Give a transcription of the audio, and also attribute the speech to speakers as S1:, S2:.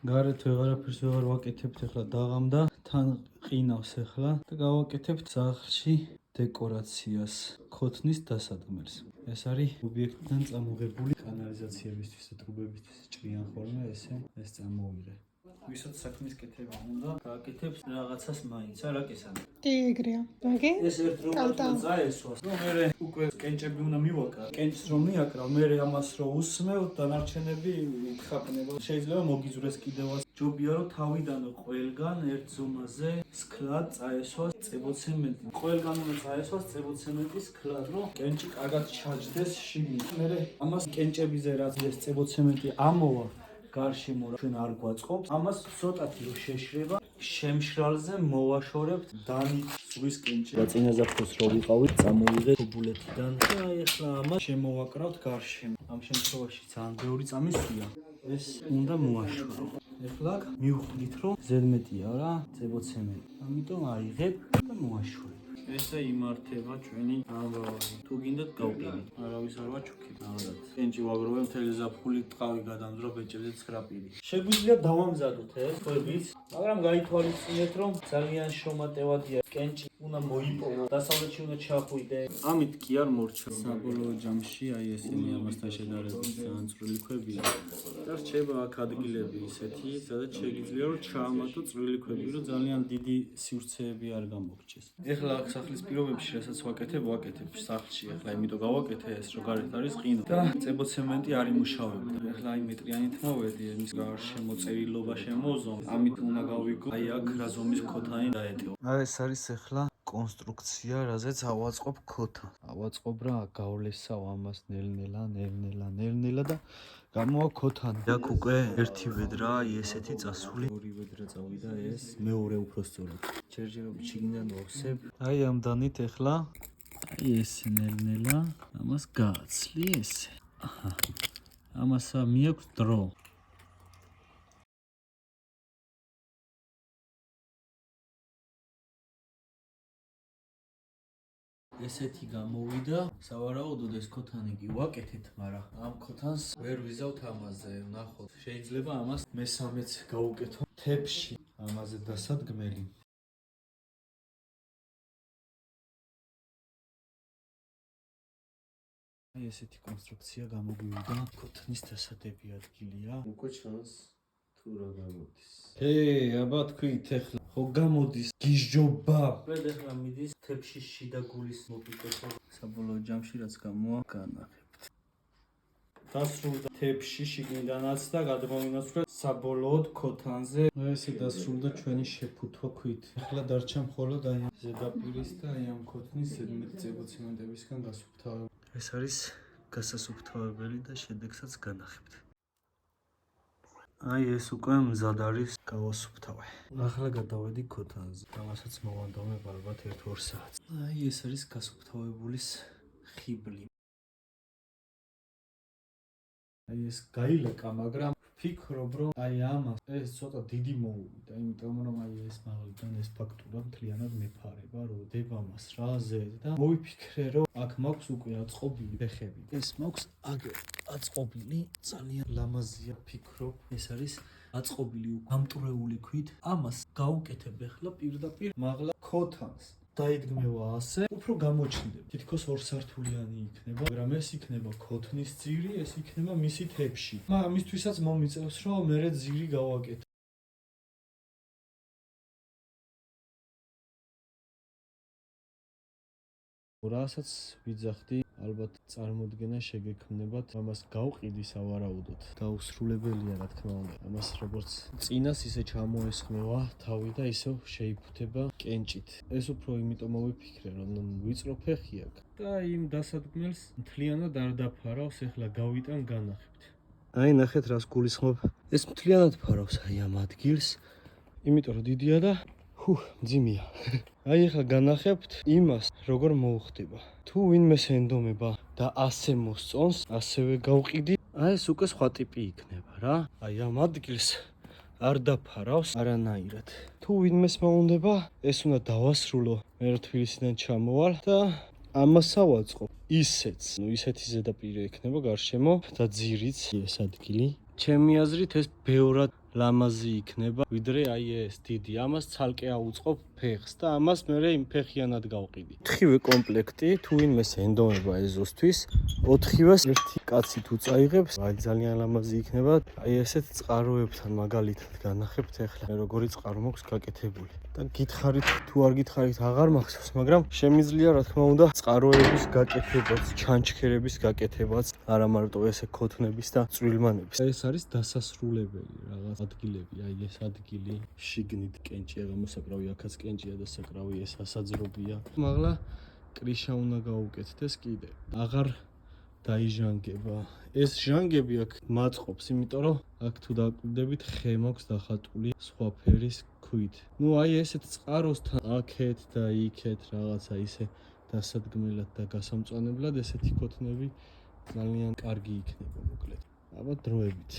S1: გარეთ ვეღარაფერს ვეღარ ვაკეთებთ, ახლა დაღამდა, თან ყინავს ახლა და გავაკეთებთ სახლში დეკორაციას, ქოთნის დასადგმელს. ეს არის ობიექტიდან წამოღებული კანალიზაციებისთვის და ტრუბებისთვის ჭრიან ხოლმე ეს წამოვიღე. ვისაც საქმის კეთება უნდა, გააკეთებს რაღაცას მაინც, რა კესანი.
S2: ტიგრია. მაგე?
S1: ეს ერთ რომელსაც წაესვას. ნუ მე უკვე კენჭები უნდა მივაკრა. კენჭს რომ მიაკრავ, მე ამას რო უსმევ, დანარჩენები ითხაპნება. შეიძლება მოგიზრეს კიდევაც. ჯობია რომ თავიდან ყველგან ერთ ზომაზე სქლად წაესვას წებოცემენტი. ყველგან უნდა წაესვას წებოცემენტი სქლად, რომ კენჭი კარგად ჩაჯდეს შიგნით. მე ამას კენჭებიზე რაც ეს წებოცემენტი ამოვა გარშემო ჩვენ არ გვაწყობს. ამას ცოტათი რო შეშრება, შემშრალზე მოვაშორებთ დანით ზღვის კენჭი. და წინაზაფხულს რო ვიყავით, წამოვიღეთ ბულეთიდან და ეხლა ამას შემოვაკრავთ გარშემო. ამ შემთხვევაში ძალიან ბევრი წამისვია. ეს უნდა მოაშორო. ეხლა მივხვდით რომ ზედმეტია რა წებოცემენტი. ამიტომ აიღებ და მოაშორებ. ესე იმართება ჩვენი ამბავი. თუ გინდათ გავყიდით. არავის არ ვაჩუქებ. ალბათ. კენჭი ვაგროვებ მთელი ზაფხული ტყავი გადამძრო ბეჭებზე 9 პირი. შეგვიძლია დავამზადოთ ეს ხვებით, მაგრამ გაითვალისწინეთ რომ ძალიან შრომატევადია. კენჭი უნდა მოიპოვო, დასავლეთში უნდა ჩახვიდე. ამით კი არ მორჩა. საბოლოო ჯამში აი ესენი ამასთან შედარებით ძალიან წვრილი ქვებია. და რჩება აქ ადგილები ისეთი, სადაც შეიძლება რომ ჩაამატო წვრილი ქვები, რომ ძალიან დიდი სივრცეები არ გამოგჩეს. ეხლა აქ სახლის პირობებში რასაც ვაკეთებ სახლში. ეხლა იმიტომ გავაკეთე ეს, რომ გარეთ არის ყინო და წებოცემენტი არ იმუშავებდა. ეხლა აი მეტრიანით მოვედი, მის გარშემო წერილობა შემოვზომ. ამით უნდა გავიგო, აი აქ რა ზომის ქოთანი დაეტევა. აი ეს არის ეხლა კონსტრუქცია, რაზეც ავაწყობ ქოთანს. ავაწყობ რა, გავლესავ ამას ნელ-ნელა და გამოვა ქოთანი. აქ უკვე ერთი ვედრა, ესეთი წასული. ორი ვედრა წავიდა ეს, მეორე უпроსწორად. ჯერჯერობით შიგნიდან ვავსებ. აი ამ დანით ეხლა აი ეს ნელ-ნელა ამას გააცლი ესე. აჰა. ამასა მიაქვს დრო. ესეთი გამოვიდა. სავარაუდოდ ეს ქოთანი კი ვაკეთეთ, მაგრამ ამ ქოთანს ვერ ვიზავთ ამაზე. ნახოთ, შეიძლება ამას მესამეც გავუკეთო თებში, ამაზე დასადგმელი. აი ესეთი კონსტრუქცია გამოგვივიდა. ქოთნის დასადები ადგილია. უკვე ჩანს თუ რა გამოდის. აბა თქვით ეხლა ხო გამოდის გიჟჯობა. მე ეხლა მიდის თებში შიდა გულის მოპიტესო. საბოლოო ჯამში რაც გამოვა განახებთ. დასრულდა თებში შიგნიდანაც და გადმოვინაცვლე საბოლოოდ ქოთანზე. ესე დასრულდა ჩვენი შეფუთვა ქვით. ეხლა დარჩა მხოლოდ აი ამ ზედაპირის და აი ამ ქოთნის ზედმეტი წებოცემენტებისგან გასუფთავება. ეს არის გასასუფთავებელი და შედეგსაც განახებთ. აი ეს უკვე მზად არის გავასუფთავე. ახლა გადავედი ქოთანზე. ამასაც მოვანდომებ ალბათ 1-2 საათს. აი ეს არის გასუფთავებულის ხიბლი. აი ეს გაილეკა, მაგრამ ვფიქრობ რომ აი ამას ეს ცოტა დიდი მოვიდა, იმიტომ რომ აი ეს მაღლიდან ეს ფაქტურა მთლიანად მეფარება, როდება მას რაზე და მოვიფიქრე რომ აქ მაქვს უკვე აწყობილი ფეხები. ეს მაქვს აგერ აწყობილი, ძალიან ლამაზია ფიქრობ. ეს არის აწყობილი გამტვრეული ქვით. ამას გავუკეთებ ახლა პირდაპირ მაღლა ქოთანს. დაიდგმევა ასე, უფრო გამოჩნდება. თითქოს 2 სართულიანი იქნება, მაგრამ ეს იქნება ქოთნის ძირი, ეს იქნება მისი თებში. მაგრამ მისთვისაც მომიწევს, რომ მე ძირი გავაკეთო. რასაც ვიძახდი, ალბათ წარმოდგენა შეგექმნებათ, ამას გავყიდი სავარაუდოდ. დაუსრულებელია რა თქმა უნდა. ამას როგორც წინას ისე ჩამოესხმევა თავი და ისევ შეიფუთება კენჭით. ეს უფრო იმიტომ მოვიფიქრე, რომ ვიწრო ფეხი აქვს და იმ დასადგმელს მთლიანად არ დაფარავს, ეხლა გავიტან განახებთ. აი ნახეთ რას გულისხმობ. ეს მთლიანად ფარავს აი ამ ადგილს, იმიტომ რომ დიდია და მძიმეა. აი ახლა განახებთ იმას, როგორ მოუხდება. თუ ვინმეს ენდომება და ასე მოსწონს, ასევე გავყიდი. აი ეს უკვე სხვა ტიპი იქნება რა. აი ამ ადგილს არ დაფარავს არანაირად. თუ ვინმეს მოუნდება, ეს უნდა დავასრულო. მე თბილისიდან ჩამოვალ და ამას ავაწყობ. ისეც, ისეთი ზედაპირი ექნება გარშემო და ძირიც ეს ადგილი. ჩემი აზრით ეს ბევრად
S2: ლამაზი იქნება, ვიდრე აი ეს დიდი. ამას ცალკე აუწყობ ფეხს და ამას მე იმ ფეხიანად გავყიდი. 4-ვე კომპლექტი, თუ ვინმეს ენდომება ეზოსთვის, 4-ვეს ერთი კაცი თუ წაიღებს, აი ძალიან ლამაზი იქნება. აი ესეთ წყაროებთან მაგალითად განახებთ ახლა მე როგორი წყარო მაქვს გაკეთებული. და გითხარით თუ არ გითხარით აღარ მახსოვს, მაგრამ შემიძლია რა თქმა უნდა წყაროების გაკეთებაც, ჩანჩქერების გაკეთებაც, არა მარტო ესე ქოთნების და წვრილმანების. ეს არის დასასრულებელი რაღაც ადგილები, აი ეს ადგილი, შიგნით კენჭია გამოსაკრავი, აქაც კენჭია და საკრავი, ეს ასაძრობია. მაღლა კრიშა უნდა გაუკეთდეს კიდე. აღარ დაიჟანგება. ეს ჟანგები აქ მაწყობს, იმიტომ რომ აქ თუ დაკვირდებით, ხე მაქვს დახატული სხვა ფერის ქვით. ნუ აი ესეთ წყაროსთან აქეთ და იქეთ რაღაცა ისე დასადგმელად და გასამწვანებლად ესეთი ქოთნები ძალიან კარგი იქნება მოკლედ. აბა დროებით.